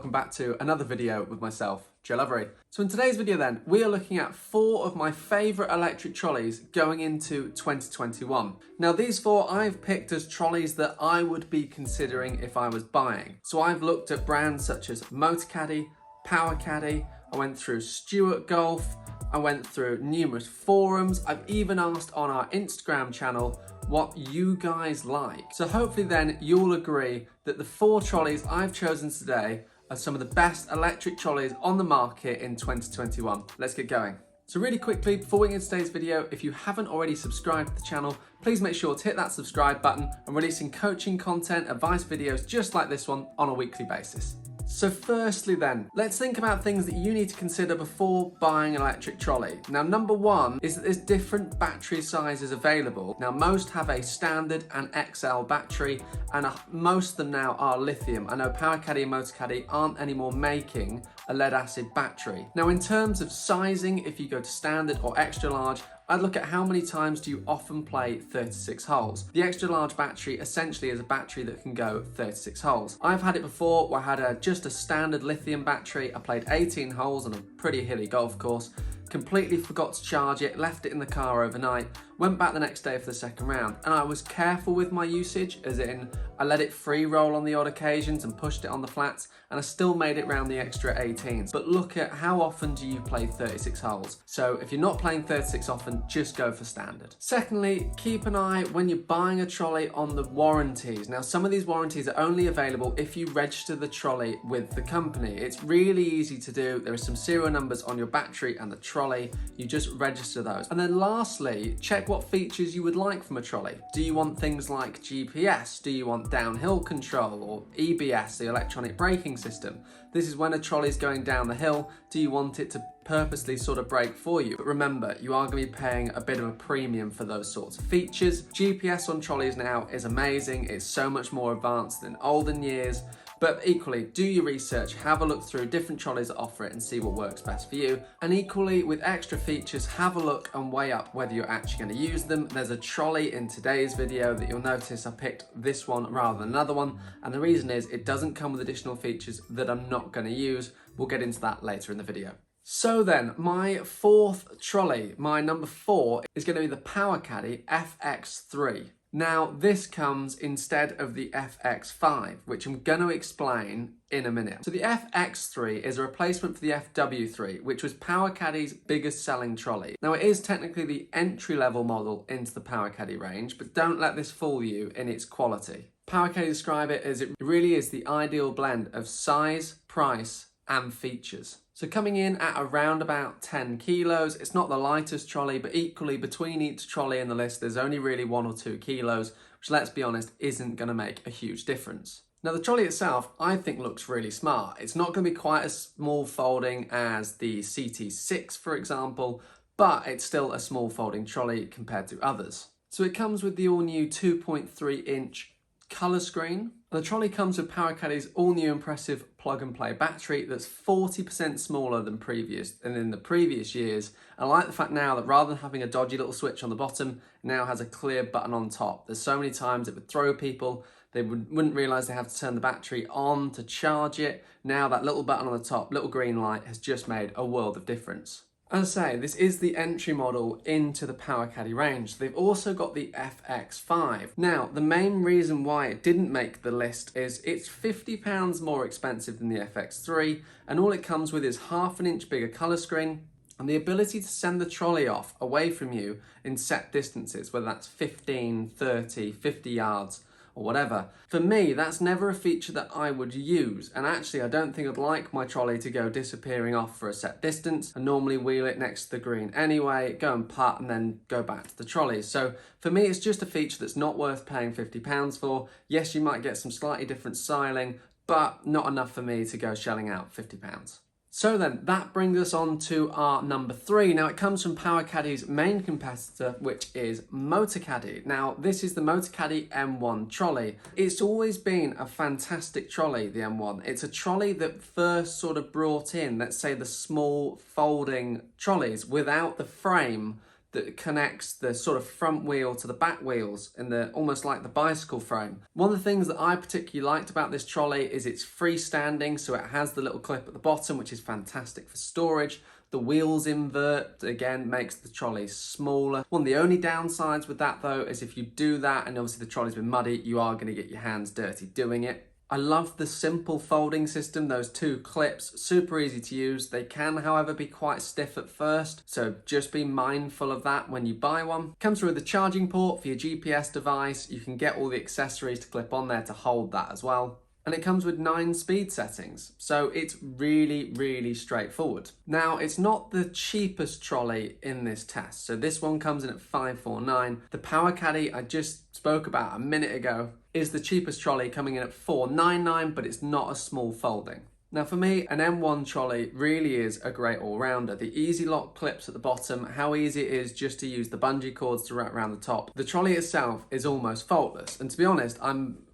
welcome back to another video with myself, Joe Lovery. So in today's video then, we are looking at 4 of my favourite electric trolleys going into 2021. Now these 4 I've picked as trolleys that I would be considering if I was buying. So I've looked at brands such as MotorCaddy, PowerCaddy, I went through Stewart Golf, I went through numerous forums, I've even asked on our Instagram channel what you guys like. So hopefully then you'll agree that the 4 trolleys I've chosen today are some of the best electric trolleys on the market in 2021. Let's get going. So really quickly, before we get into today's video, if you haven't already subscribed to the channel, please make sure to hit that subscribe button. I'm releasing coaching content, advice videos just like this one on a weekly basis. So firstly then, let's think about things that you need to consider before buying an electric trolley. Now number 1 is that there's different battery sizes available. Now most have a standard and XL battery and most of them now are lithium. I know PowerCaddy and MotorCaddy aren't anymore making a lead acid battery. Now in terms of sizing, if you go to standard or extra large, I'd look at how many times do you often play 36 holes. The extra large battery essentially is a battery that can go 36 holes. I've had it before where I had just a standard lithium battery. I played 18 holes on a pretty hilly golf course, completely forgot to charge it, left it in the car overnight, went back the next day for the second round, and I was careful with my usage, as in I let it free roll on the odd occasions and pushed it on the flats, and I still made it round the extra 18s. But look at how often do you play 36 holes. So if you're not playing 36 often, just go for standard. Secondly, keep an eye when you're buying a trolley on the warranties. Now some of these warranties are only available if you register the trolley with the company. It's really easy to do. There are some serial numbers on your battery and the trolley. You just register those. And then lastly, check what features you would like from a trolley. Do you want things like GPS? Do you want downhill control or EBS, the electronic braking system? This is when a trolley is going down the hill. Do you want it to purposely sort of brake for you? But remember, you are going to be paying a bit of a premium for those sorts of features. GPS on trolleys now is amazing. It's so much more advanced than olden years. But equally, do your research, have a look through different trolleys that offer it and see what works best for you. And equally, with extra features, have a look and weigh up whether you're actually going to use them. There's a trolley in today's video that you'll notice I picked this one rather than another one. And the reason is it doesn't come with additional features that I'm not going to use. We'll get into that later in the video. So then, my 4th trolley, my number 4, is going to be the PowerCaddy FX3. Now, this comes instead of the FX5, which I'm going to explain in a minute. So the FX3 is a replacement for the FW3, which was PowerCaddy's biggest selling trolley. Now, it is technically the entry-level model into the PowerCaddy range, but don't let this fool you in its quality. PowerCaddy describe it as it really is the ideal blend of size, price, and features. So coming in at around about 10 kilos, it's not the lightest trolley, but equally between each trolley in the list, there's only really 1 or 2 kilos, which let's be honest, isn't gonna make a huge difference. Now the trolley itself, I think looks really smart. It's not gonna be quite as small folding as the CT6, for example, but it's still a small folding trolley compared to others. So it comes with the all new 2.3 inch colour screen. The trolley comes with PowerCaddy's all new impressive plug and play battery that's 40% smaller than in the previous years. And I like the fact now that rather than having a dodgy little switch on the bottom, it now has a clear button on top. There's so many times it would throw people, they wouldn't realise they have to turn the battery on to charge it. Now that little button on the top, little green light, has just made a world of difference. As I say, this is the entry model into the PowerCaddy range. They've also got the FX5. Now, the main reason why it didn't make the list is it's £50 more expensive than the FX3, and all it comes with is half an inch bigger colour screen and the ability to send the trolley off away from you in set distances, whether that's 15, 30, 50 yards, or whatever. For me, that's never a feature that I would use, and actually I don't think I'd like my trolley to go disappearing off for a set distance. I normally wheel it next to the green anyway, go and putt and then go back to the trolley. So for me, it's just a feature that's not worth paying £50 for. Yes, you might get some slightly different styling, but not enough for me to go shelling out £50. So then, that brings us on to our number 3. Now, it comes from PowerCaddy's main competitor, which is MotorCaddy. Now, this is the MotorCaddy M1 trolley. It's always been a fantastic trolley, the M1. It's a trolley that first sort of brought in, let's say, the small folding trolleys without the frame that connects the sort of front wheel to the back wheels in the almost like the bicycle frame. One of the things that I particularly liked about this trolley is it's freestanding, so it has the little clip at the bottom, which is fantastic for storage. The wheels invert, again, makes the trolley smaller. One of the only downsides with that though is if you do that, and obviously the trolley's been muddy, you are going to get your hands dirty doing it. I love the simple folding system, those two clips, super easy to use. They can, however, be quite stiff at first, so just be mindful of that when you buy one. Comes with a charging port for your GPS device. You can get all the accessories to clip on there to hold that as well. And it comes with 9 speed settings, so it's really, really straightforward. Now, it's not the cheapest trolley in this test, so this one comes in at $549. The Power Caddy I just spoke about a minute ago is the cheapest trolley, coming in at $499, but it's not a small folding. Now for me, an M1 trolley really is a great all-rounder. The easy lock clips at the bottom, how easy it is just to use the bungee cords to wrap around the top. The trolley itself is almost faultless, and to be honest,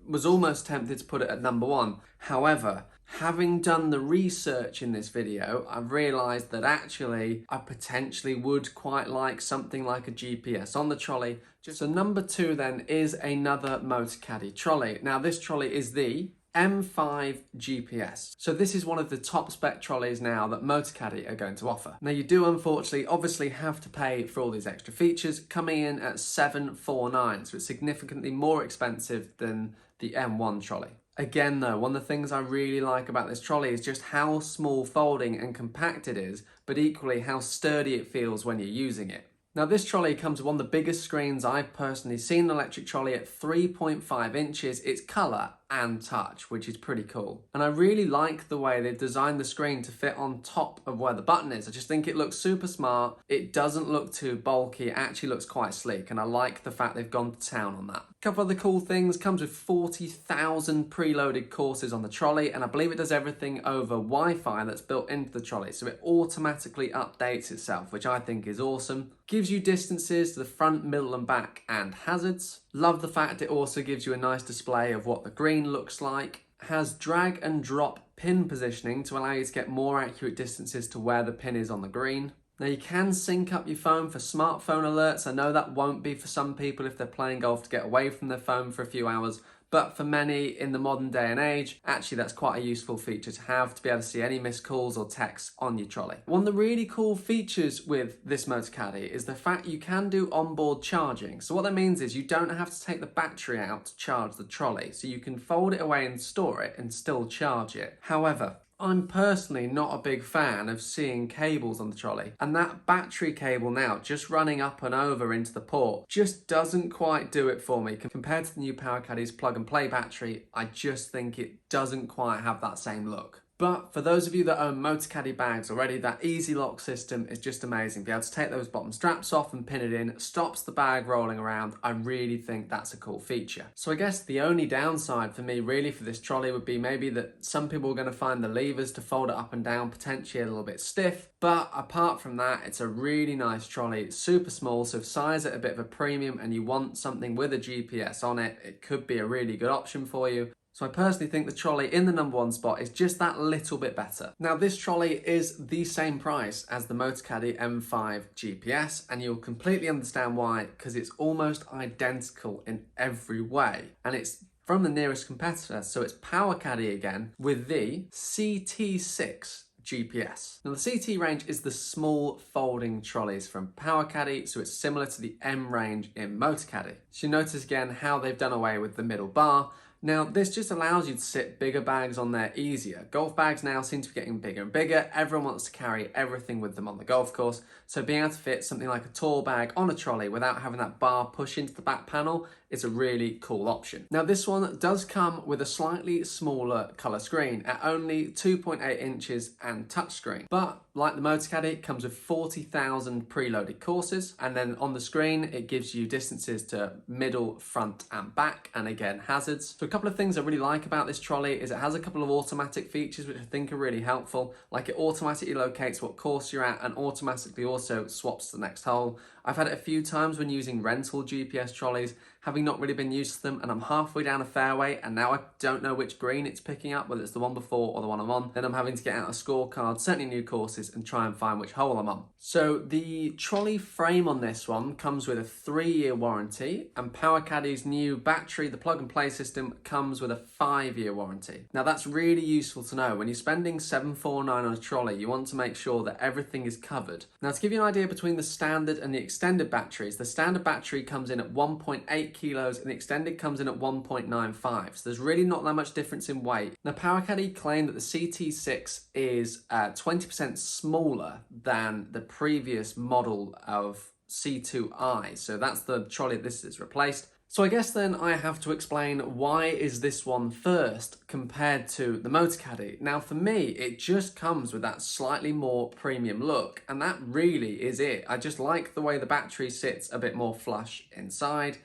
was almost tempted to put it at number 1. However, having done the research in this video, I've realised that actually I potentially would quite like something like a GPS on the trolley. So number 2 then is another Motor Caddy trolley. Now this trolley is the M5 GPS. So this is one of the top spec trolleys now that Motor Caddy are going to offer. Now you do unfortunately obviously have to pay for all these extra features, coming in at $749, so it's significantly more expensive than the M1 trolley. Again though, one of the things I really like about this trolley is just how small folding and compact it is, but equally how sturdy it feels when you're using it. Now this trolley comes with one of the biggest screens I've personally seen an electric trolley at 3.5 inches. It's colour and touch, which is pretty cool. And I really like the way they've designed the screen to fit on top of where the button is. I just think it looks super smart. It doesn't look too bulky. It actually looks quite sleek, and I like the fact they've gone to town on that. A couple of other cool things, comes with 40,000 preloaded courses on the trolley, and I believe it does everything over Wi-Fi that's built into the trolley, so it automatically updates itself, which I think is awesome. Gives you distances to the front, middle and back and hazards. Love the fact it also gives you a nice display of what the green looks like. Has drag and drop pin positioning to allow you to get more accurate distances to where the pin is on the green. Now you can sync up your phone for smartphone alerts. I know that won't be for some people if they're playing golf to get away from their phone for a few hours, but for many in the modern day and age, actually that's quite a useful feature to have, to be able to see any missed calls or texts on your trolley. One of the really cool features with this Motor Caddy is the fact you can do onboard charging. So what that means is you don't have to take the battery out to charge the trolley, so you can fold it away and store it and still charge it. However, I'm personally not a big fan of seeing cables on the trolley, and that battery cable now just running up and over into the port just doesn't quite do it for me. Compared to the new Power Caddy's plug and play battery, I just think it doesn't quite have that same look. But for those of you that own Motor Caddy bags already, that easy lock system is just amazing. Be able to take those bottom straps off and pin it in, stops the bag rolling around. I really think that's a cool feature. So I guess the only downside for me really for this trolley would be maybe that some people are going to find the levers to fold it up and down potentially a little bit stiff. But apart from that, it's a really nice trolley. It's super small, so if size at a bit of a premium and you want something with a GPS on it, it could be a really good option for you. So I personally think the trolley in the number 1 spot is just that little bit better. Now this trolley is the same price as the Motor Caddy M5 GPS, and you'll completely understand why, because it's almost identical in every way. And it's from the nearest competitor, so it's Power Caddy again with the CT6 GPS. Now the CT range is the small folding trolleys from Power Caddy, so it's similar to the M range in Motor Caddy. So you notice again how they've done away with the middle bar. Now, this just allows you to sit bigger bags on there easier. Golf bags now seem to be getting bigger and bigger. Everyone wants to carry everything with them on the golf course. So being able to fit something like a tall bag on a trolley without having that bar push into the back panel is a really cool option. Now, this one does come with a slightly smaller colour screen at only 2.8 inches and touchscreen. But like the Motor Caddy, it comes with 40,000 preloaded courses. And then on the screen, it gives you distances to middle, front and back, and again, hazards. So a couple of things I really like about this trolley is it has a couple of automatic features which I think are really helpful. Like it automatically locates what course you're at and automatically also swaps to the next hole. I've had it a few times when using rental GPS trolleys, having not really been used to them, and I'm halfway down a fairway and now I don't know which green it's picking up, whether it's the one before or the one I'm on. Then I'm having to get out a scorecard, certainly new courses, and try and find which hole I'm on. So the trolley frame on this one comes with a 3-year warranty, and Power Caddy's new battery, the plug and play system, comes with a 5-year warranty. Now that's really useful to know. When you're spending $749 on a trolley, you want to make sure that everything is covered. Now to give you an idea between the standard and the extended batteries, the standard battery comes in at 1.8 kilos and the extended comes in at 1.95. So there's really not that much difference in weight. Now Power Caddy claim that the CT6 is 20% smaller than the previous model of C2i. So that's the trolley this is replaced. So I guess then I have to explain, why is this one first compared to the Motor Caddy? Now for me, it just comes with that slightly more premium look, and that really is it. I just like the way the battery sits a bit more flush inside.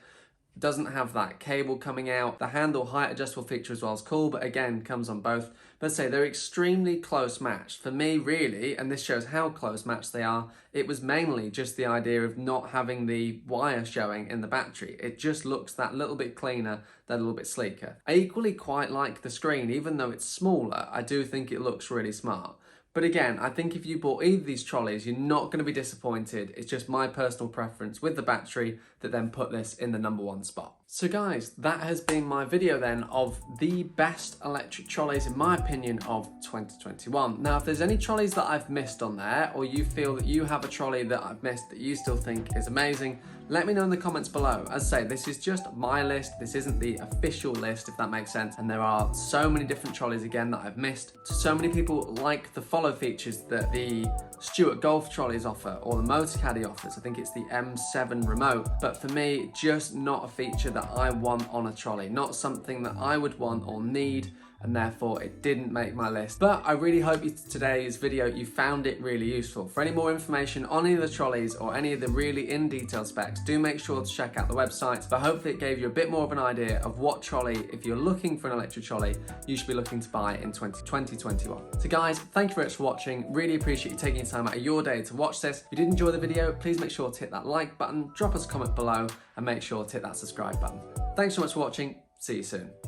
Doesn't have that cable coming out. The handle height adjustable feature as well is cool, but again, comes on both. But say they're extremely close matched. For me, really, and this shows how close matched they are, it was mainly just the idea of not having the wire showing in the battery. It just looks that little bit cleaner, that little bit sleeker. I equally quite like the screen, even though it's smaller, I do think it looks really smart. But again, I think if you bought either of these trolleys, you're not going to be disappointed. It's just my personal preference with the battery that then put this in the #1 spot. So guys, that has been my video then of the best electric trolleys, in my opinion, of 2021. Now, if there's any trolleys that I've missed on there, or you feel that you have a trolley that I've missed that you still think is amazing, let me know in the comments below. As I say, this is just my list. This isn't the official list, if that makes sense. And there are so many different trolleys, again, that I've missed. So many people like the follow features that the Stewart Golf trolleys offer, or the Motor Caddy offers. I think it's the M7 remote. But for me, just not a feature that I want on a trolley. Not something that I would want or need, and therefore it didn't make my list. But I really hope today's video, you found it really useful. For any more information on any of the trolleys or any of the really in-detail specs, do make sure to check out the website. But hopefully it gave you a bit more of an idea of what trolley, if you're looking for an electric trolley, you should be looking to buy in 2021. So guys, thank you very much for watching. Really appreciate you taking your time out of your day to watch this. If you did enjoy the video, please make sure to hit that like button, drop us a comment below, and make sure to hit that subscribe button. Thanks so much for watching. See you soon.